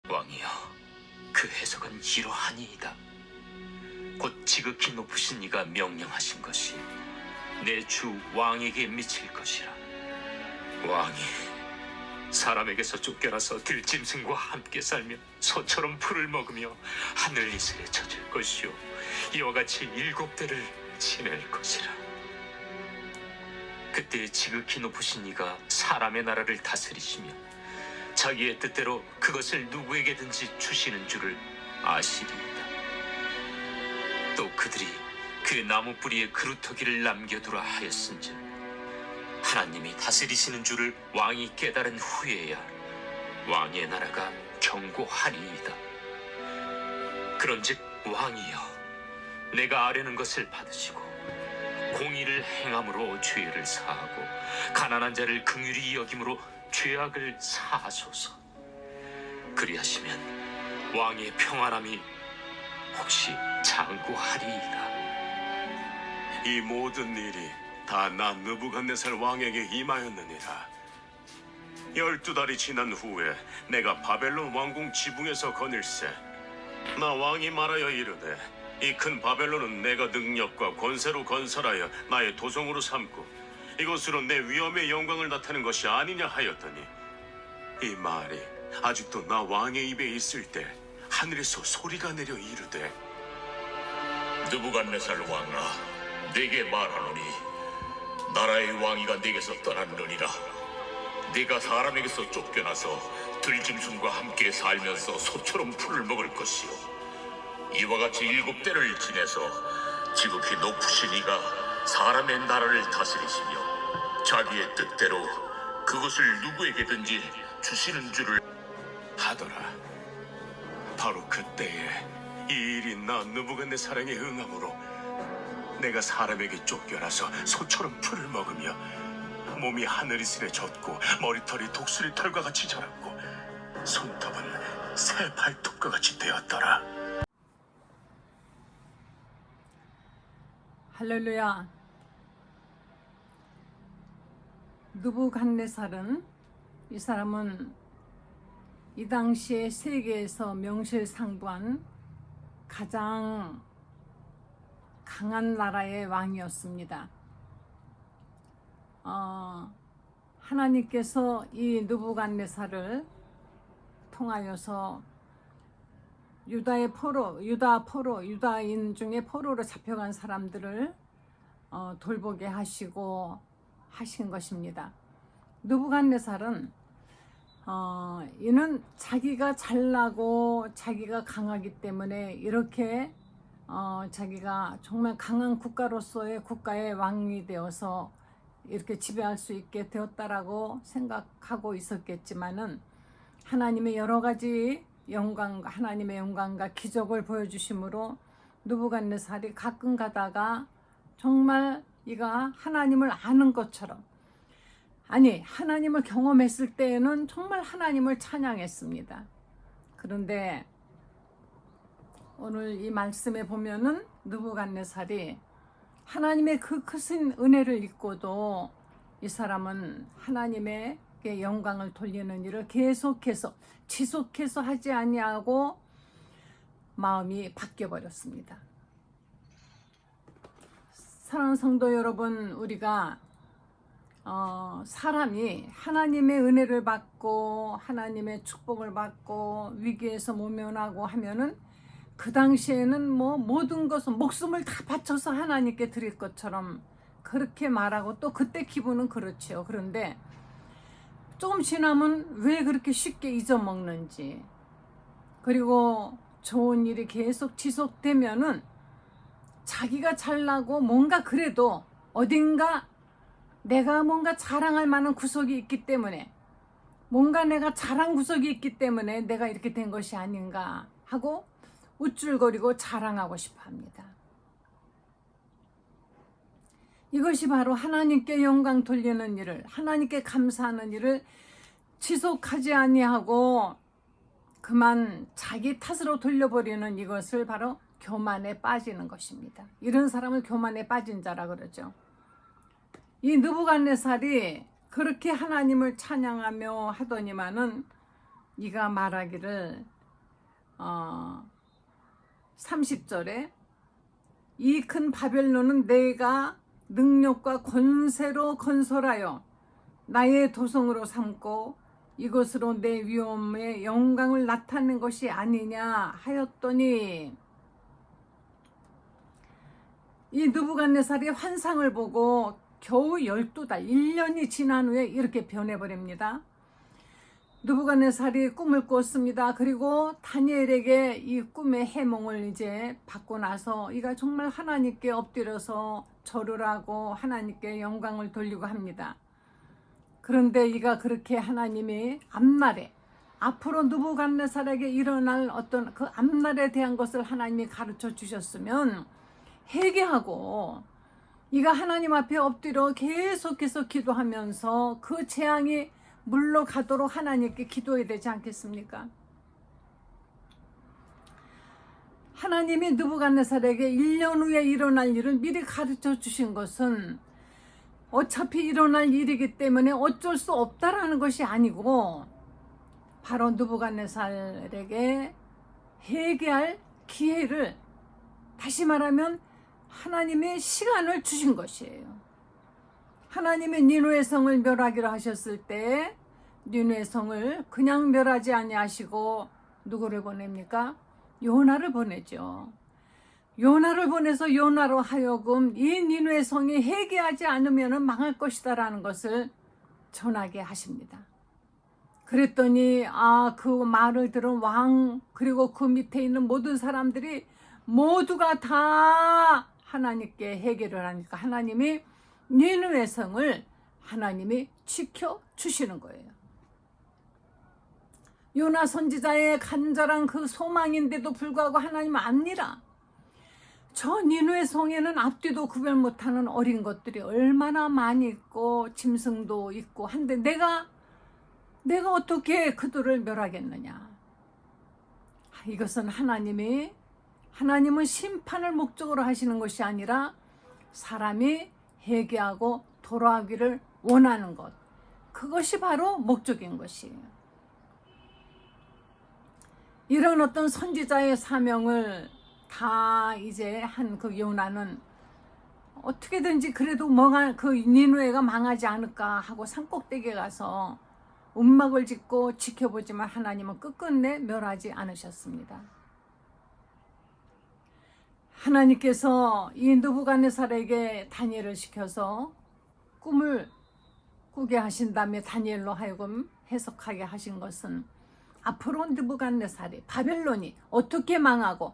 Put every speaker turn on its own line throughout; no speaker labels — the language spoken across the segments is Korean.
왕이여, 그 해석은 이러하니이다. 곧 지극히 높으신 이가 명령하신 것이 내 주 왕에게 미칠 것이라. 왕이 사람에게서 쫓겨나서 들짐승과 함께 살며 소처럼 풀을 먹으며 하늘 이슬에 젖을 것이요 이와 같이 7대를 지낼 것이라. 그때 지극히 높으신 이가 사람의 나라를 다스리시며 자기의 뜻대로 그것을 누구에게든지 주시는 줄을 아시리이다. 또 그들이 그 나무 뿌리에 그루터기를 남겨두라 하였은즉 하나님이 다스리시는 줄을 왕이 깨달은 후에야 왕의 나라가 견고하리이다. 그런즉 왕이여, 내가 아뢰는 것을 받으시고 공의를 행함으로 죄를 사하고 가난한 자를 긍휼히 여김으로 죄악을 사하소서. 그리하시면 왕의 평안함이 혹시 장구하리이다.
이 모든 일이 다 나 느부갓네살 왕에게 임하였느니라. 12달이 지난 후에 내가 바벨론 왕궁 지붕에서 거닐세. 나 왕이 말하여 이르되 이 큰 바벨론은 내가 능력과 권세로 건설하여 나의 도성으로 삼고 이것으로 내 위엄의 영광을 나타낸 것이 아니냐 하였더니 이 말이 아직도 나 왕의 입에 있을 때 하늘에서 소리가 내려 이르되
느부갓네살 왕아, 네게 말하노니 나라의 왕위가 네게서 떠났느니라. 네가 사람에게서 쫓겨나서 들짐승과 함께 살면서 소처럼 풀을 먹을 것이요 이와 같이 7대를 지내서 지극히 높으신 이가 사람의 나라를 다스리시며 자기의 뜻대로 그것을 누구에게든지 주시는 줄을
하더라. 바로 그때에 이 일이 나 느부갓네살에게 응함으로 내가 사람에게 쫓겨나서 소처럼 풀을 먹으며 몸이 하늘이슬에 젖고 머리털이 독수리 털과 같이 자랐고 손톱은 새 발톱과 같이 되었더라.
할렐루야. 느부갓네살은, 이 사람은 이 당시에 세계에서 명실상부한 가장 강한 나라의 왕이었습니다. 하나님께서 이 느부갓네살을 통하여서 유다인 중에 포로로 잡혀간 사람들을 돌보게 하시고 하신 것입니다. 느부갓네살은 이는 자기가 잘나고 자기가 강하기 때문에 이렇게 자기가 정말 강한 국가의 왕이 되어서 이렇게 지배할 수 있게 되었다라고 생각하고 있었겠지만은 하나님의 여러 가지 하나님의 영광과 기적을 보여주심으로 느부갓네살이 가끔 가다가 정말 이가 하나님을 아는 것처럼, 아니 하나님을 경험했을 때에는 정말 하나님을 찬양했습니다. 그런데 오늘 이 말씀에 보면은 느부갓네살이 하나님의 그 크신 은혜를 잊고도 이 사람은 하나님에게 영광을 돌리는 일을 계속해서 지속해서 하지 아니하고 마음이 바뀌어 버렸습니다. 사랑하는 성도 여러분, 우리가 사람이 하나님의 은혜를 받고 하나님의 축복을 받고 위기에서 모면하고 하면은 그 당시에는 뭐 모든 것을 목숨을 다 바쳐서 하나님께 드릴 것처럼 그렇게 말하고 또 그때 기분은 그렇지요. 그런데 조금 지나면 왜 그렇게 쉽게 잊어먹는지, 그리고 좋은 일이 계속 지속되면은 자기가 잘나고 뭔가 그래도 어딘가 내가 뭔가 자랑할 만한 구석이 있기 때문에, 뭔가 내가 자랑 구석이 있기 때문에 내가 이렇게 된 것이 아닌가 하고 우쭐거리고 자랑하고 싶어 합니다. 이것이 바로 하나님께 영광 돌리는 일을, 하나님께 감사하는 일을 지속하지 아니하고 그만 자기 탓으로 돌려버리는 이것을 바로 교만에 빠지는 것입니다. 이런 사람을 교만에 빠진 자라 그러죠. 이 느부갓네살이 그렇게 하나님을 찬양하며 하더니만은 이가 말하기를 30절에 이 큰 바벨론은 내가 능력과 권세로 건설하여 나의 도성으로 삼고 이것으로 내 위엄의 영광을 나타낸 것이 아니냐 하였더니, 이 느부갓네살이 환상을 보고 겨우 12달 1년이 지난 후에 이렇게 변해버립니다. 느부갓네살이 꿈을 꿨습니다. 그리고 다니엘에게 이 꿈의 해몽을 이제 받고 나서 이가 정말 하나님께 엎드려서 절을 하고 하나님께 영광을 돌리고 합니다. 그런데 이가 그렇게 하나님이 앞날에 앞으로 느부갓네살에게 일어날 어떤 그 앞날에 대한 것을 하나님이 가르쳐 주셨으면 회개하고 이가 하나님 앞에 엎드려 계속해서 기도하면서 그 재앙이 물러가도록 하나님께 기도해야 되지 않겠습니까? 하나님이 느부갓네살에게 1년 후에 일어날 일을 미리 가르쳐 주신 것은 어차피 일어날 일이기 때문에 어쩔 수 없다라는 것이 아니고, 바로 느부갓네살에게 회개할 기회를, 다시 말하면 하나님의 시간을 주신 것이에요. 하나님의 니느웨 성을 멸하기로 하셨을 때 니느웨 성을 그냥 멸하지 아니하시고 누구를 보냅니까? 요나를 보내죠. 요나를 보내서 요나로 하여금 이 니느웨 성이 회개하지 않으면 망할 것이다 라는 것을 전하게 하십니다. 그랬더니 그 말을 들은 왕 그리고 그 밑에 있는 모든 사람들이 모두가 다 하나님께 회개를 하니까 하나님이 니느웨 성을 하나님이 지켜주시는 거예요. 요나 선지자의 간절한 그 소망인데도 불구하고 하나님은 아니라, 저 니느웨 성에는 앞뒤도 구별 못하는 어린 것들이 얼마나 많이 있고 짐승도 있고 한데 내가 어떻게 그들을 멸하겠느냐. 이것은 하나님은 심판을 목적으로 하시는 것이 아니라 사람이 회개하고 돌아오기를 원하는 것, 그것이 바로 목적인 것이에요. 이런 어떤 선지자의 사명을 다 이제 한 그 요나는 어떻게든지 그래도 그 니느웨가 망하지 않을까 하고 산꼭대기에 가서 움막을 짓고 지켜보지만 하나님은 끝끝내 멸하지 않으셨습니다. 하나님께서 이 느부갓네살에게 다니엘을 시켜서 꿈을 꾸게 하신 다음에 다니엘로 하여금 해석하게 하신 것은, 앞으로 느부갓네살이, 바벨론이 어떻게 망하고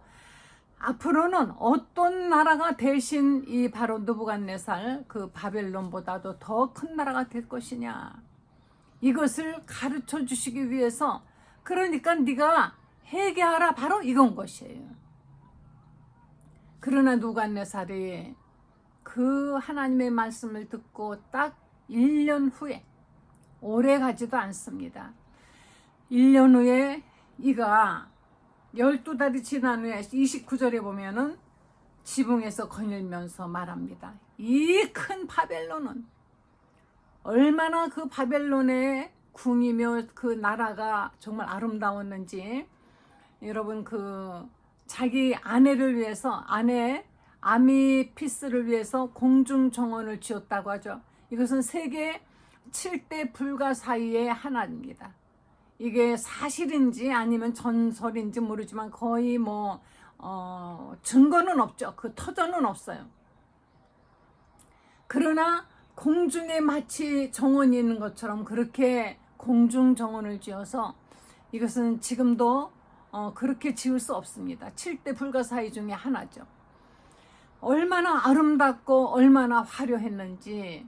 앞으로는 어떤 나라가 대신 이 바로 느부갓네살 그 바벨론보다도 더 큰 나라가 될 것이냐, 이것을 가르쳐 주시기 위해서, 그러니까 네가 회개하라, 바로 이건 것이에요. 그러나 느부갓네살이 그 하나님의 말씀을 듣고 딱 1년 후에, 오래 가지도 않습니다. 1년 후에 이가 12달이 지난 후에 29절에 보면은 지붕에서 거닐면서 말합니다. 이 큰 바벨론은 얼마나 그 바벨론의 궁이며 그 나라가 정말 아름다웠는지, 여러분 그 자기 아내를 위해서, 아내 아미피스를 위해서 공중 정원을 지었다고 하죠. 이것은 세계 7대 불가 사이의 하나입니다. 이게 사실인지 아니면 전설인지 모르지만 거의 증거는 없죠. 그 터전은 없어요. 그러나 공중에 마치 정원이 있는 것처럼 그렇게 공중 정원을 지어서, 이것은 지금도 그렇게 지을 수 없습니다. 7대 불가사의 중에 하나죠. 얼마나 아름답고 얼마나 화려했는지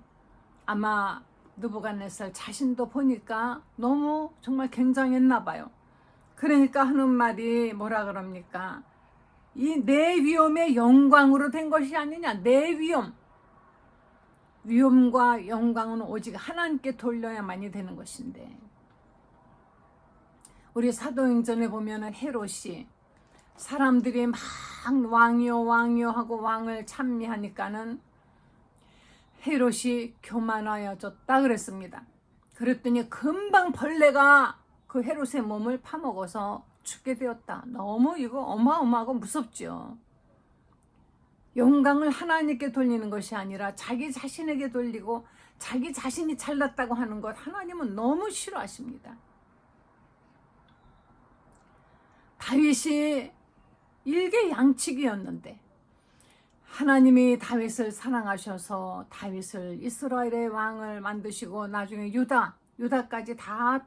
아마 느부갓네살 자신도 보니까 너무 정말 굉장했나 봐요. 그러니까 하는 말이 뭐라 그럽니까? 이 내 위엄의 영광으로 된 것이 아니냐. 내 위엄과 영광은 오직 하나님께 돌려야만이 되는 것인데, 우리 사도행전에 보면은 헤롯이 사람들이 막 왕이요 하고 왕을 찬미하니까는 헤롯이 교만하여졌다 그랬습니다. 그랬더니 금방 벌레가 그 헤롯의 몸을 파먹어서 죽게 되었다. 너무 이거 어마어마하고 무섭죠. 영광을 하나님께 돌리는 것이 아니라 자기 자신에게 돌리고 자기 자신이 잘났다고 하는 것, 하나님은 너무 싫어하십니다. 다윗이 일개양치기였는데 하나님이 다윗을 사랑하셔서 다윗을 이스라엘의 왕을 만드시고 나중에 유다까지 다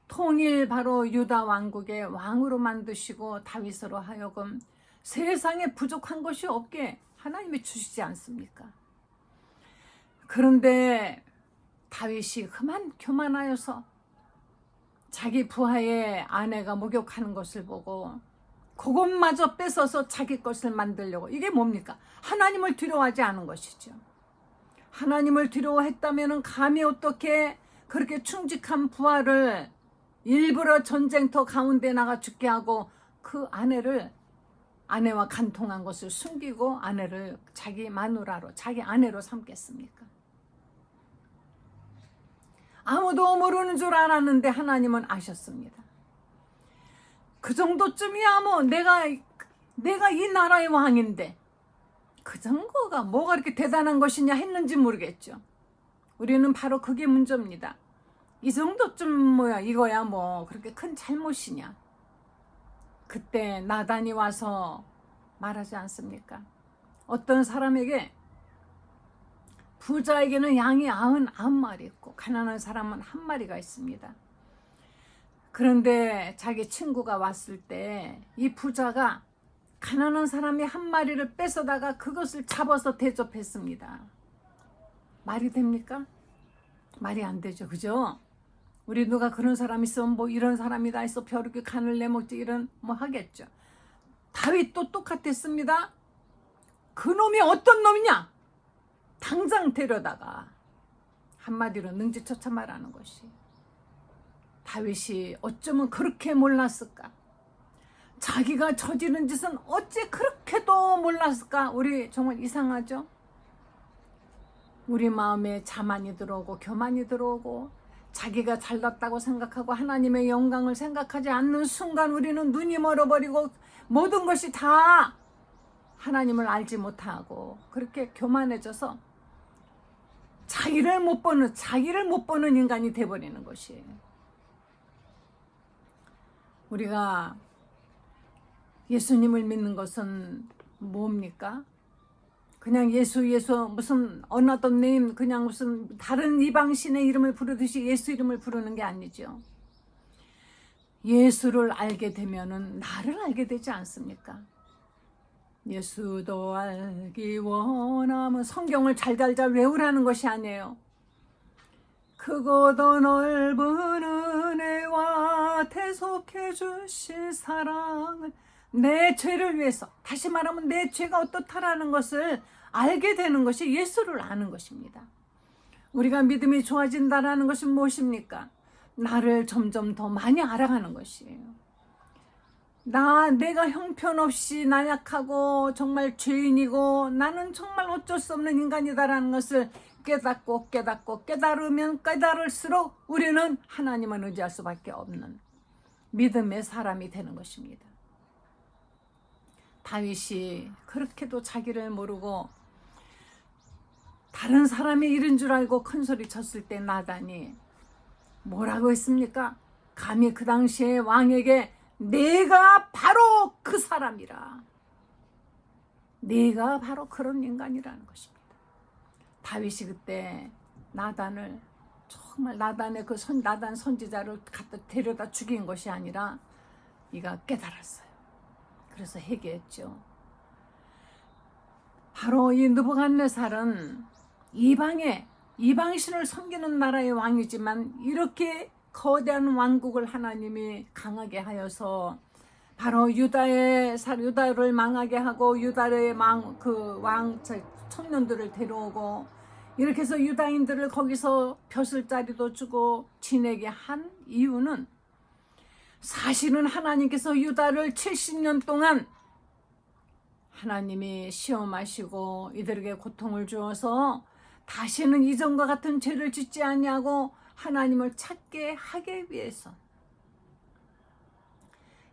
통일 바로 유다 왕국의 왕으로 만드시고 다윗으로 하여금 세상에 부족한 것이 없게 하나님이 주시지 않습니까? 그런데 다윗이 그만 교만하여서 자기 부하의 아내가 목욕하는 것을 보고 그것마저 뺏어서 자기 것을 만들려고, 이게 뭡니까? 하나님을 두려워하지 않은 것이죠. 하나님을 두려워했다면 감히 어떻게 그렇게 충직한 부하를 일부러 전쟁터 가운데 나가 죽게 하고 그 아내와 간통한 것을 숨기고 아내를 자기 마누라로, 자기 아내로 삼겠습니까? 아무도 모르는 줄 알았는데 하나님은 아셨습니다. 그 정도쯤이야 뭐 내가 이 나라의 왕인데 그 정도가 뭐가 그렇게 대단한 것이냐 했는지 모르겠죠. 우리는 바로 그게 문제입니다. 이 정도쯤 이거야 뭐 그렇게 큰 잘못이냐. 그때 나단이 와서 말하지 않습니까? 어떤 사람에게, 부자에게는 양이 99마리 있고 가난한 사람은 1마리가 있습니다. 그런데 자기 친구가 왔을 때 이 부자가 가난한 사람이 1마리를 뺏어다가 그것을 잡아서 대접했습니다. 말이 됩니까? 말이 안 되죠. 그죠? 우리 누가 그런 사람 있으면 뭐 이런 사람이다 해서 벼룩이 간을 내먹지 이런 뭐 하겠죠. 다윗도 똑같았습니다. 그놈이 어떤 놈이냐? 당장 데려다가 한마디로 능지처참하라는 것이. 다윗이 어쩌면 그렇게 몰랐을까? 자기가 저지른 짓은 어찌 그렇게도 몰랐을까? 우리 정말 이상하죠? 우리 마음에 자만이 들어오고 교만이 들어오고 자기가 잘났다고 생각하고 하나님의 영광을 생각하지 않는 순간 우리는 눈이 멀어버리고 모든 것이 다 하나님을 알지 못하고 그렇게 교만해져서 자기를 못 보는 인간이 돼버리는 것이에요. 우리가 예수님을 믿는 것은 뭡니까? 그냥 예수 무슨 어나더 네임, 그냥 무슨 다른 이방신의 이름을 부르듯이 예수 이름을 부르는 게 아니죠. 예수를 알게 되면은 나를 알게 되지 않습니까? 예수도 알기 원하면 성경을 잘 외우라는 것이 아니에요. 크고 더 넓은 은혜와 대속해 주실 사랑을, 내 죄를 위해서, 다시 말하면 내 죄가 어떻다라는 것을 알게 되는 것이 예수를 아는 것입니다. 우리가 믿음이 좋아진다라는 것은 무엇입니까? 나를 점점 더 많이 알아가는 것이에요. 내가 형편없이 나약하고 정말 죄인이고 나는 정말 어쩔 수 없는 인간이다라는 것을 깨달으면 깨달을수록 우리는 하나님을 의지할 수밖에 없는 믿음의 사람이 되는 것입니다. 다윗이 그렇게도 자기를 모르고 다른 사람이 이른 줄 알고 큰소리 쳤을 때 나단이 뭐라고 했습니까? 감히 그 당시에 왕에게 내가 바로 그 사람이라, 내가 바로 그런 인간이라는 것입니다. 다윗이 그때 나단을, 정말 나단의 나단 선지자를 갖다 데려다 죽인 것이 아니라 이가 깨달았어요. 그래서 회개했죠. 바로 이 느부갓네살은 이방신을 섬기는 나라의 왕이지만 이렇게 거대한 왕국을 하나님이 강하게 하여서 바로 유다를 망하게 하고 유다의 청년들을 데려오고 이렇게 해서 유다인들을 거기서 벼슬자리도 주고 지내게 한 이유는, 사실은 하나님께서 유다를 70년 동안 하나님이 시험하시고 이들에게 고통을 주어서 다시는 이전과 같은 죄를 짓지 아니하고 하나님을 찾게 하기 위해서,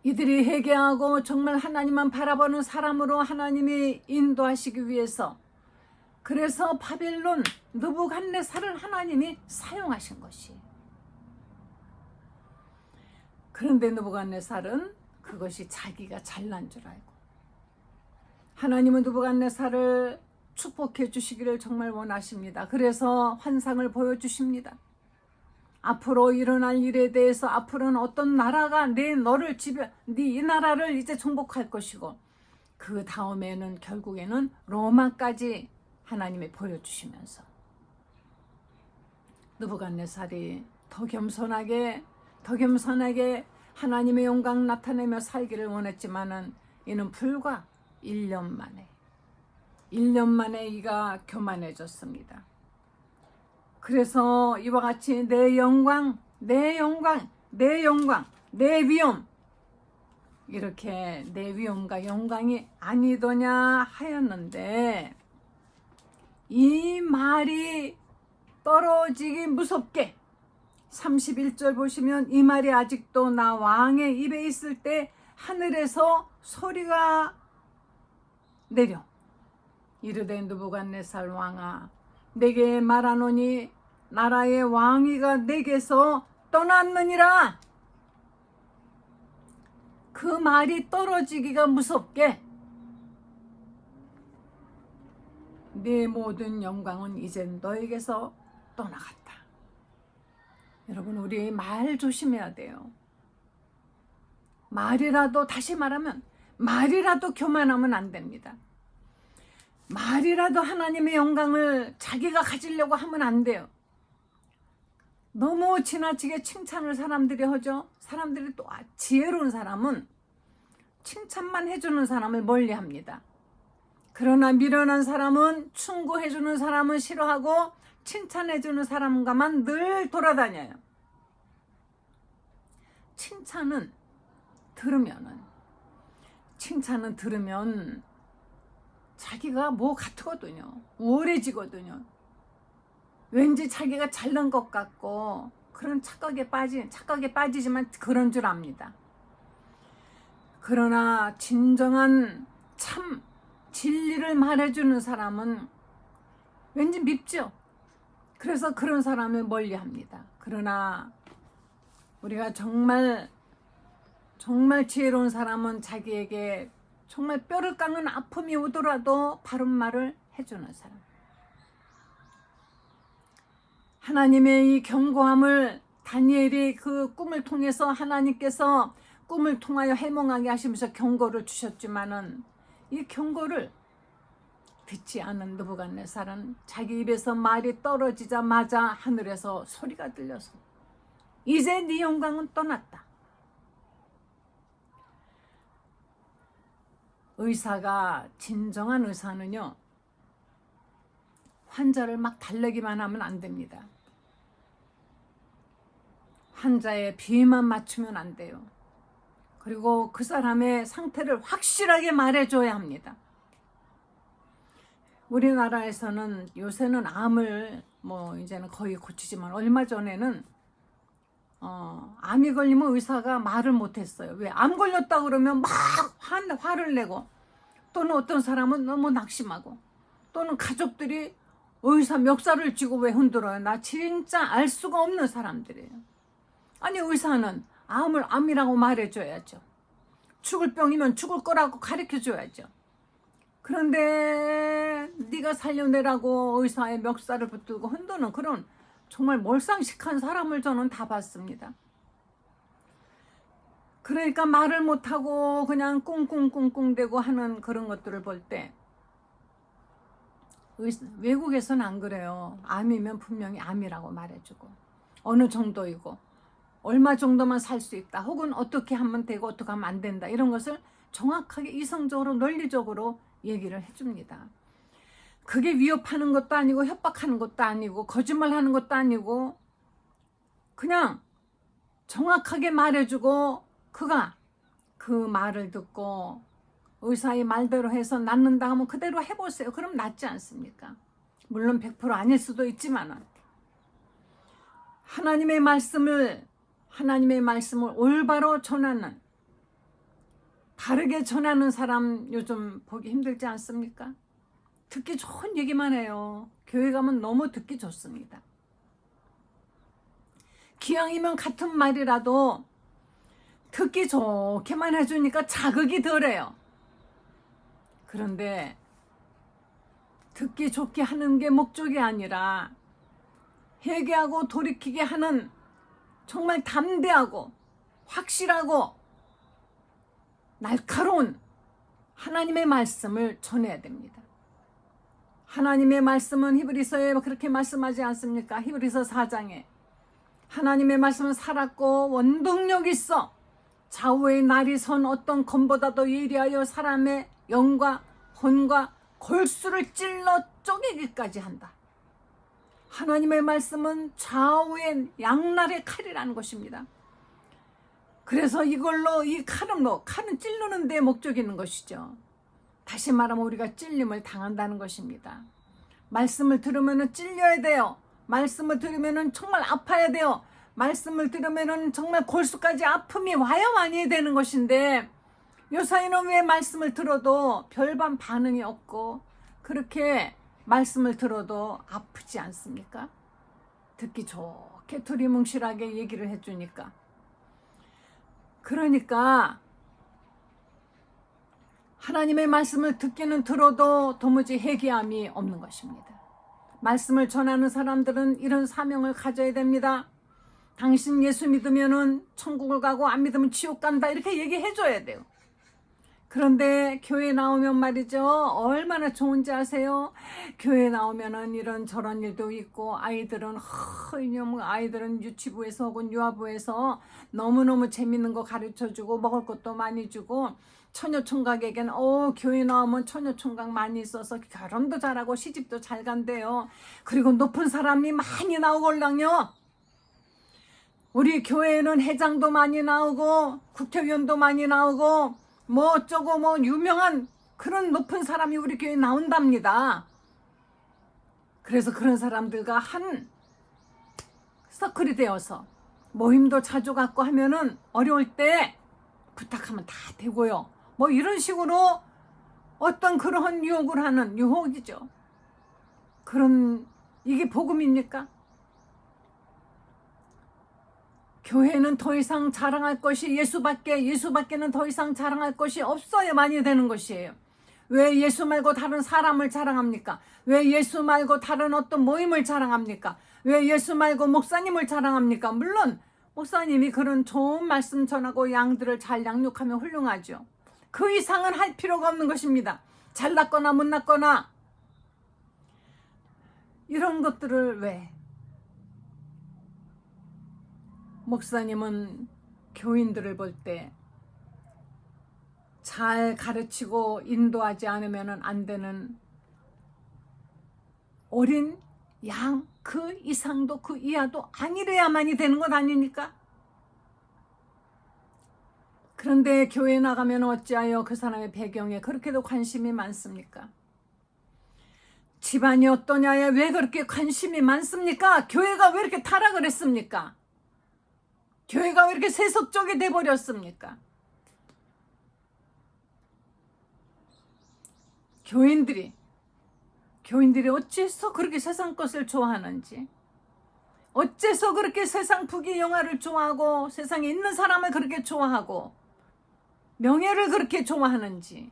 이들이 회개하고 정말 하나님만 바라보는 사람으로 하나님이 인도하시기 위해서, 그래서 바벨론 느부갓네살을 하나님이 사용하신 것이. 그런데 느부갓네살은 그것이 자기가 잘난 줄 알고, 하나님은 느부갓네살을 축복해 주시기를 정말 원하십니다. 그래서 환상을 보여주십니다. 앞으로 일어날 일에 대해서, 앞으로는 어떤 나라가 너를 네 이 나라를 이제 정복할 것이고, 그 다음에는 결국에는 로마까지 하나님이 보여주시면서 느부갓네살이 더 겸손하게 하나님의 영광 나타내며 살기를 원했지만은, 이는 불과 1년 만에 이가 교만해졌습니다. 그래서 이와 같이 내 영광, 내 위엄, 이렇게 내 위엄과 영광이 아니더냐 하였는데, 이 말이 떨어지기 무섭게 31절 보시면, 이 말이 아직도 나 왕의 입에 있을 때 하늘에서 소리가 내려 이르되, 느부갓네살 왕아, 내게 말하노니 나라의 왕위가 내게서 떠났느니라. 그 말이 떨어지기가 무섭게 네 모든 영광은 이제 너에게서 떠나갔다. 여러분, 우리 말 조심해야 돼요. 말이라도, 다시 말하면 말이라도 교만하면 안 됩니다. 말이라도 하나님의 영광을 자기가 가지려고 하면 안 돼요. 너무 지나치게 칭찬을 사람들이 하죠. 사람들이 또 지혜로운 사람은 칭찬만 해주는 사람을 멀리합니다. 그러나 미련한 사람은 충고해주는 사람은 싫어하고 칭찬해주는 사람과만 늘 돌아다녀요. 칭찬은 들으면 자기가 뭐 같거든요. 우월해지거든요. 왠지 자기가 잘난 것 같고, 그런 착각에 빠지지만 그런 줄 압니다. 그러나 진정한 참 진리를 말해주는 사람은 왠지 밉죠. 그래서 그런 사람을 멀리합니다. 그러나 우리가 정말 지혜로운 사람은 자기에게 정말 뼈를 깎는 아픔이 오더라도 바른 말을 해주는 사람. 하나님의 이 견고함을 다니엘이 그 꿈을 통해서, 하나님께서 꿈을 통하여 해몽하게 하시면서 경고를 주셨지만은, 이 경고를 듣지 않은 느부갓네살은 자기 입에서 말이 떨어지자마자 하늘에서 소리가 들려서, 이제 네 영광은 떠났다. 진정한 의사는요, 환자를 막 달래기만 하면 안 됩니다. 환자의 비만 맞추면 안 돼요. 그리고 그 사람의 상태를 확실하게 말해줘야 합니다. 우리나라에서는 요새는 암을 이제는 거의 고치지만, 얼마 전에는 암이 걸리면 의사가 말을 못했어요. 왜? 암 걸렸다 그러면 막 화를 내고, 또는 어떤 사람은 너무 낙심하고, 또는 가족들이 의사 멱살을 쥐고 왜 흔들어요? 나 진짜 알 수가 없는 사람들이에요. 아니, 의사는 암을 암이라고 말해줘야죠. 죽을 병이면 죽을 거라고 가르쳐줘야죠. 그런데 네가 살려내라고 의사의 멱살을 붙들고 흔드는 그런 정말 몰상식한 사람을 저는 다 봤습니다. 그러니까 말을 못하고 그냥 꿍꿍꿍꿍대고 하는 그런 것들을 볼 때, 외국에서는 안 그래요. 암이면 분명히 암이라고 말해주고, 어느 정도이고 얼마 정도만 살 수 있다, 혹은 어떻게 하면 되고 어떻게 하면 안 된다, 이런 것을 정확하게 이성적으로 논리적으로 얘기를 해줍니다. 그게 위협하는 것도 아니고 협박하는 것도 아니고 거짓말하는 것도 아니고, 그냥 정확하게 말해주고, 그가 그 말을 듣고 의사의 말대로 해서 낫는다 하면 그대로 해보세요. 그럼 낫지 않습니까? 물론 100% 아닐 수도 있지만, 하나님의 말씀을 올바로 전하는, 바르게 전하는 사람 요즘 보기 힘들지 않습니까? 듣기 좋은 얘기만 해요. 교회 가면 너무 듣기 좋습니다. 기왕이면 같은 말이라도 듣기 좋게만 해주니까 자극이 덜해요. 그런데 듣기 좋게 하는 게 목적이 아니라 회개하고 돌이키게 하는 정말 담대하고 확실하고 날카로운 하나님의 말씀을 전해야 됩니다. 하나님의 말씀은 히브리서에 그렇게 말씀하지 않습니까? 히브리서 4장에 하나님의 말씀은 살았고 원동력 있어 좌우의 날이 선 어떤 검보다도 예리하여 사람의 영과 혼과 골수를 찔러 쪼개기까지 한다. 하나님의 말씀은 좌우의 양날의 칼이라는 것입니다. 그래서 이걸로 이 칼은 찔르는 데 목적이 있는 것이죠. 다시 말하면 우리가 찔림을 당한다는 것입니다. 말씀을 들으면 찔려야 돼요. 말씀을 들으면 정말 아파야 돼요. 말씀을 들으면 정말 골수까지 아픔이 와야만이 되는 것인데 요사이는 왜 말씀을 들어도 별반 반응이 없고 그렇게 말씀을 들어도 아프지 않습니까? 듣기 좋게 두리뭉실하게 얘기를 해주니까. 그러니까 하나님의 말씀을 듣기는 들어도 도무지 회개함이 없는 것입니다. 말씀을 전하는 사람들은 이런 사명을 가져야 됩니다. 당신 예수 믿으면은 천국을 가고 안 믿으면 지옥 간다 이렇게 얘기해 줘야 돼요. 그런데 교회 나오면 말이죠. 얼마나 좋은지 아세요? 교회 나오면은 이런 저런 일도 있고 아이들은 유치부에서 혹은 유아부에서 너무너무 재밌는 거 가르쳐주고 먹을 것도 많이 주고 처녀총각에겐 교회 나오면 처녀총각 많이 있어서 결혼도 잘하고 시집도 잘 간대요. 그리고 높은 사람이 많이 나오걸랑요. 우리 교회에는 회장도 많이 나오고 국회의원도 많이 나오고 뭐 어쩌고 뭐 유명한 그런 높은 사람이 우리 교회에 나온답니다. 그래서 그런 사람들과 한 서클이 되어서 모임도 자주 갖고 하면은 어려울 때 부탁하면 다 되고요. 뭐 이런 식으로 어떤 그런 유혹을 하는 유혹이죠. 그런 이게 복음입니까? 교회는 더 이상 자랑할 것이 예수밖에는 더 이상 자랑할 것이 없어야만이 되는 것이에요. 왜 예수 말고 다른 사람을 자랑합니까? 왜 예수 말고 다른 어떤 모임을 자랑합니까? 왜 예수 말고 목사님을 자랑합니까? 물론 목사님이 그런 좋은 말씀 전하고 양들을 잘 양육하면 훌륭하죠. 그 이상은 할 필요가 없는 것입니다. 잘났거나 못났거나 이런 것들을 왜? 목사님은 교인들을 볼 때 잘 가르치고 인도하지 않으면 안 되는 어린 양 그 이상도 그 이하도 아니래야만이 되는 것 아닙니까? 그런데 교회 나가면 어찌하여 그 사람의 배경에 그렇게도 관심이 많습니까? 집안이 어떠냐에 왜 그렇게 관심이 많습니까? 교회가 왜 이렇게 타락을 했습니까? 교회가 왜 이렇게 세속적이 돼버렸습니까? 교인들이 어째서 그렇게 세상 것을 좋아하는지, 어째서 그렇게 세상 부귀영화를 좋아하고 세상에 있는 사람을 그렇게 좋아하고 명예를 그렇게 좋아하는지,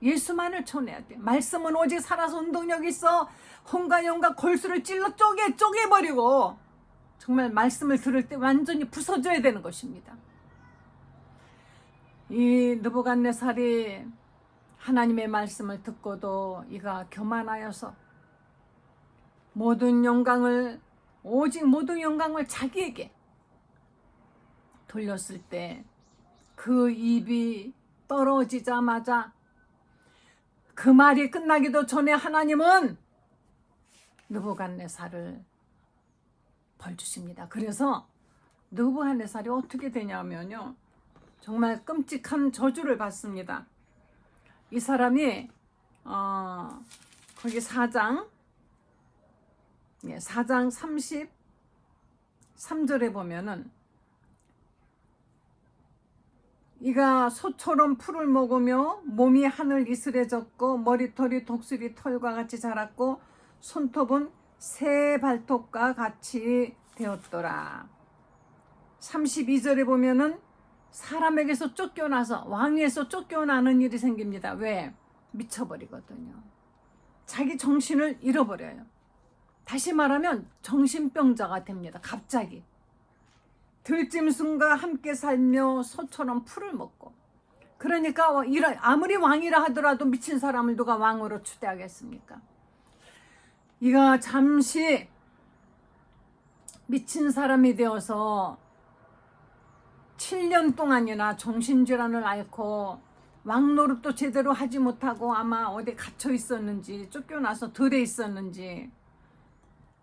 예수만을 전해야 돼. 말씀은 오직 살아서 운동력이 있어 혼과 영과 골수를 찔러 쪼개버리고 정말 말씀을 들을 때 완전히 부서져야 되는 것입니다. 이 느부갓네살이 하나님의 말씀을 듣고도 이가 교만하여서 오직 모든 영광을 자기에게 돌렸을 때 그 입이 떨어지자마자 그 말이 끝나기도 전에 하나님은 느부갓네살을 벌 주십니다. 그래서 느부갓네살이 어떻게 되냐면요, 정말 끔찍한 저주를 받습니다. 이 사람이 거기 4장 33절에 보면은 이가 소처럼 풀을 먹으며 몸이 하늘 이슬해졌고 머리털이 독수리 털과 같이 자랐고 손톱은 새 발톱과 같이 되었더라. 32절에 보면은 사람에게서 쫓겨나서 왕위에서 쫓겨나는 일이 생깁니다. 왜? 미쳐버리거든요. 자기 정신을 잃어버려요. 다시 말하면 정신병자가 됩니다. 갑자기. 들짐승과 함께 살며 소처럼 풀을 먹고. 그러니까 아무리 왕이라 하더라도 미친 사람을 누가 왕으로 추대하겠습니까? 이가 잠시 미친 사람이 되어서 7년 동안이나 정신질환을 앓고 왕 노릇도 제대로 하지 못하고 아마 어디 갇혀 있었는지 쫓겨나서 들에 있었는지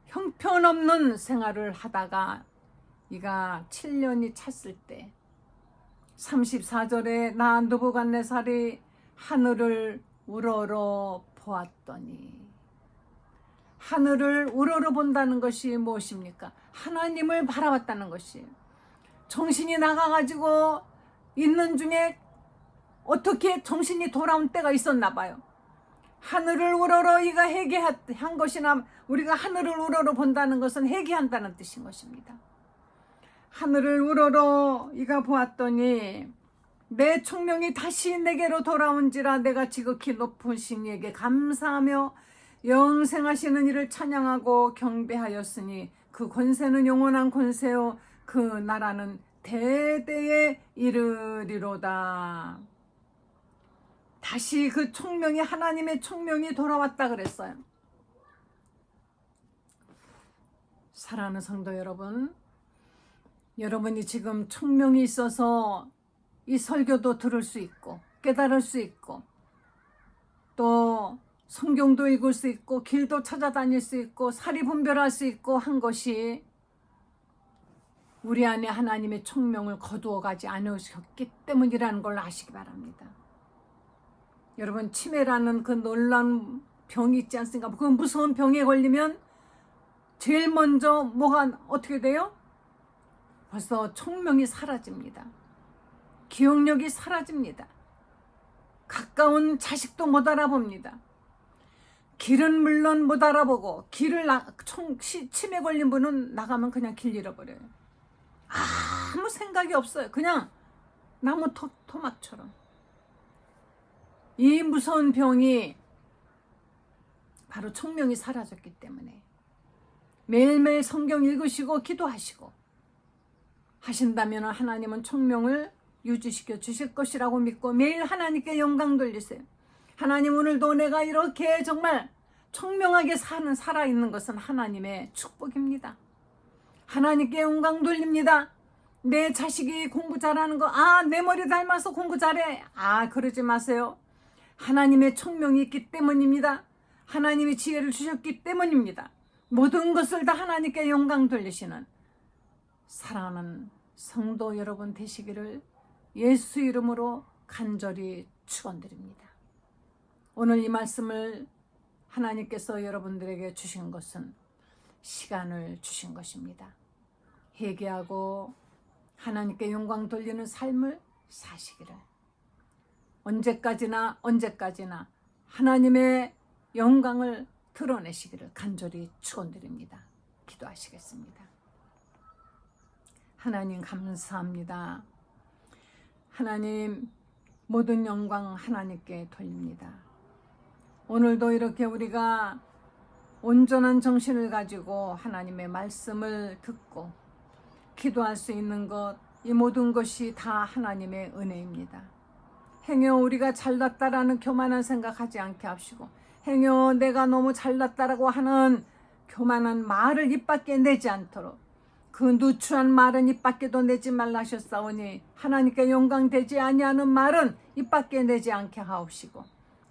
형편없는 생활을 하다가 이가 7년이 찼을 때 34절에 나 느부갓네살이 하늘을 우러러 보았더니, 하늘을 우러러 본다는 것이 무엇입니까? 하나님을 바라봤다는 것이에요. 정신이 나가가지고 있는 중에 어떻게 정신이 돌아온 때가 있었나 봐요. 하늘을 우러러 이가 회개한 것이나, 우리가 하늘을 우러러 본다는 것은 회개한다는 뜻인 것입니다. 하늘을 우러러 이가 보았더니 내 총명이 다시 내게로 돌아온지라 내가 지극히 높으신 이에게 감사하며 영생하시는 이를 찬양하고 경배하였으니 그 권세는 영원한 권세요 그 나라는 대대에 이르리로다. 다시 그 총명이, 하나님의 총명이 돌아왔다 그랬어요. 사랑하는 성도 여러분, 여러분이 지금 총명이 있어서 이 설교도 들을 수 있고 깨달을 수 있고 또 성경도 읽을 수 있고 길도 찾아다닐 수 있고 사리 분별할 수 있고 한 것이 우리 안에 하나님의 총명을 거두어 가지 않으셨기 때문이라는 걸 아시기 바랍니다. 여러분, 치매라는 그 놀라운 병이 있지 않습니까? 그 무서운 병에 걸리면 제일 먼저 뭐가 어떻게 돼요? 벌써 총명이 사라집니다. 기억력이 사라집니다. 가까운 자식도 못 알아봅니다. 길은 물론 못 알아보고, 치매 걸린 분은 나가면 그냥 길 잃어버려요. 아무 생각이 없어요. 그냥 나무 토막처럼. 이 무서운 병이 바로 총명이 사라졌기 때문에 매일매일 성경 읽으시고 기도하시고 하신다면 하나님은 총명을 유지시켜 주실 것이라고 믿고 매일 하나님께 영광 돌리세요. 하나님, 오늘도 내가 이렇게 정말 총명하게 살아있는 것은 하나님의 축복입니다. 하나님께 영광 돌립니다. 내 자식이 공부 잘하는 거, 내 머리 닮아서 공부 잘해. 그러지 마세요. 하나님의 총명이 있기 때문입니다. 하나님이 지혜를 주셨기 때문입니다. 모든 것을 다 하나님께 영광 돌리시는 사랑하는 성도 여러분 되시기를 예수 이름으로 간절히 축원드립니다. 오늘 이 말씀을 하나님께서 여러분들에게 주신 것은 시간을 주신 것입니다. 회개하고 하나님께 영광 돌리는 삶을 사시기를, 언제까지나 하나님의 영광을 드러내시기를 간절히 축원드립니다. 기도하시겠습니다. 하나님, 감사합니다. 하나님, 모든 영광 하나님께 돌립니다. 오늘도 이렇게 우리가 온전한 정신을 가지고 하나님의 말씀을 듣고 기도할 수 있는 것, 이 모든 것이 다 하나님의 은혜입니다. 행여 우리가 잘났다라는 교만한 생각하지 않게 하시고, 행여 내가 너무 잘났다라고 하는 교만한 말을 입 밖에 내지 않도록, 그 누추한 말은 입 밖에도 내지 말라 하셨사오니 하나님께 영광되지 아니하는 말은 입 밖에 내지 않게 하옵시고,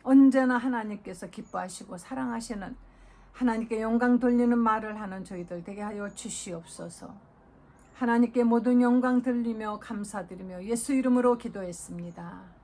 언제나 하나님께서 기뻐하시고 사랑하시는, 하나님께 영광 돌리는 말을 하는 저희들 되게 하여 주시옵소서. 하나님께 모든 영광 돌리며 감사드리며 예수 이름으로 기도했습니다.